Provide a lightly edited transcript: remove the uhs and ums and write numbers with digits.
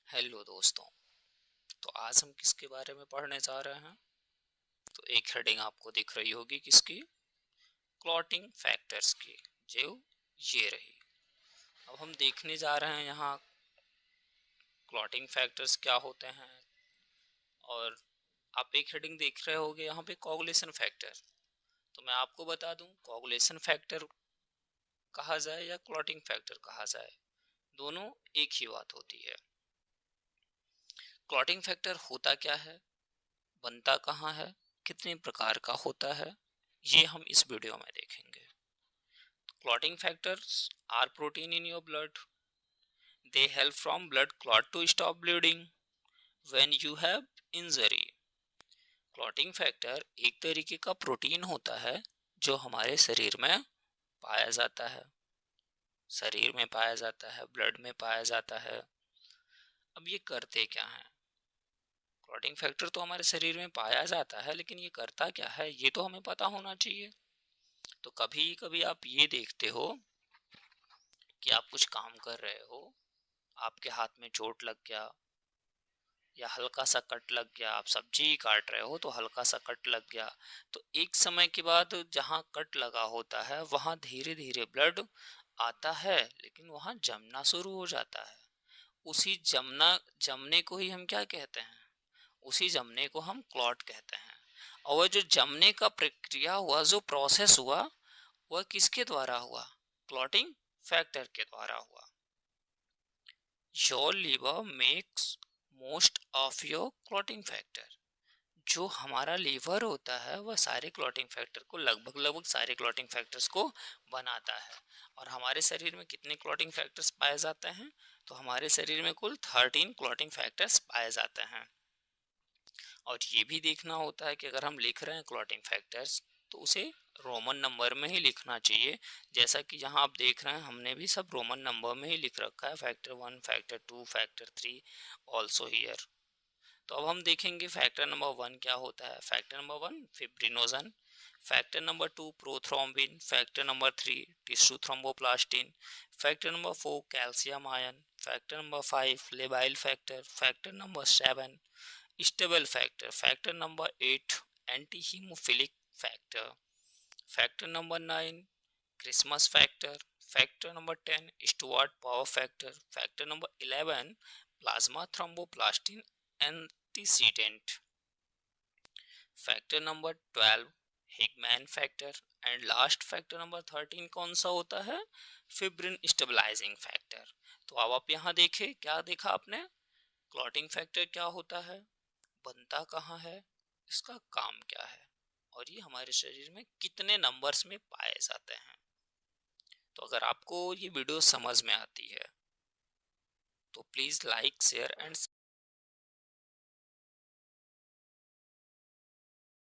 Hello दोस्तों। तो आज हम किसके बारे में पढ़ने जा रहे हैं? तो एक हेडिंग आपको दिख रही होगी किसकी? क्लॉटिंग फैक्टर्स की, जो ये रही। अब हम देखने जा रहे हैं यहाँ क्लॉटिंग फैक्टर्स क्या होते हैं। और आप एक हेडिंग देख रहे होगे यहाँ पे कोगुलेशन फैक्टर। तो मैं आपको बता दूं, कोगुलेशन फैक्टर कहा जाए या क्लॉटिंग फैक्टर कहा जाए, दोनों एक ही बात होती है। क्लॉटिंग फैक्टर होता क्या है, बनता कहाँ है, कितने प्रकार का होता है, ये हम इस वीडियो में देखेंगे। Clotting factors are protein in your blood. They help from blood clot to stop bleeding when you have injury. Clotting factor एक तरीके का प्रोटीन होता है जो हमारे शरीर में पाया जाता है, ब्लड में पाया जाता है। अब ये करते क्या है? क्लॉटिंग फैक्टर तो हमारे शरीर में पाया जाता है, लेकिन ये करता क्या है ये तो हमें पता होना चाहिए। तो कभी कभी आप ये देखते हो कि आप कुछ काम कर रहे हो, आपके हाथ में चोट लग गया या हल्का सा कट लग गया, आप सब्जी काट रहे हो तो हल्का सा कट लग गया, तो एक समय के बाद जहाँ कट लगा होता है वहाँ धीरे धीरे ब्लड आता है, लेकिन वहाँ जमना शुरू हो जाता है। उसी जमने को ही हम क्या कहते हैं? उसी जमने को हम क्लॉट कहते हैं। और वह जो जमने का प्रक्रिया हुआ, जो प्रोसेस हुआ, वह किसके द्वारा हुआ? क्लॉटिंग फैक्टर के द्वारा हुआ। Your liver makes most of your clotting factor. जो हमारा लीवर होता है वह सारे क्लॉटिंग फैक्टर को लगभग सारे क्लॉटिंग फैक्टर्स को बनाता है। और हमारे शरीर में कितने क्लॉटिंग फैक्टर्स पाए जाते हैं? तो हमारे शरीर में कुल 13 क्लॉटिंग फैक्टर्स पाए जाते हैं। और ये भी देखना होता है कि अगर हम लिख रहे हैं क्लॉटिंग फैक्टर्स तो उसे रोमन नंबर में ही लिखना चाहिए। जैसा कि यहाँ आप देख रहे हैं, हमने भी सब रोमन नंबर में ही लिख रखा है, factor 1, factor 2, factor 3 also here. तो अब हम देखेंगे फैक्टर नंबर 1 क्या होता है। Factor number 1 fibrinogen, factor number 2 prothrombin, factor number 3 tissue thromboplastin, factor number 4 calcium ion, factor number 5 labile factor, factor number 7 stable factor, factor number 8 anti haemophilic factor, factor number 9 Christmas factor, factor number 10 Stuart power factor, factor number 11 plasma thromboplastin antecedent, factor number 12 Hageman factor, and last factor number 13 कौन सा होता है? Fibrin stabilising factor. तो अब आप यहाँ देखें, क्या देखा आपने? क्लॉटिंग फैक्टर क्या होता है, बनता कहाँ है, इसका काम क्या है, और ये हमारे शरीर में कितने नंबर्स में पाए जाते हैं। तो अगर आपको ये वीडियो समझ में आती है तो प्लीज लाइक, शेयर एंड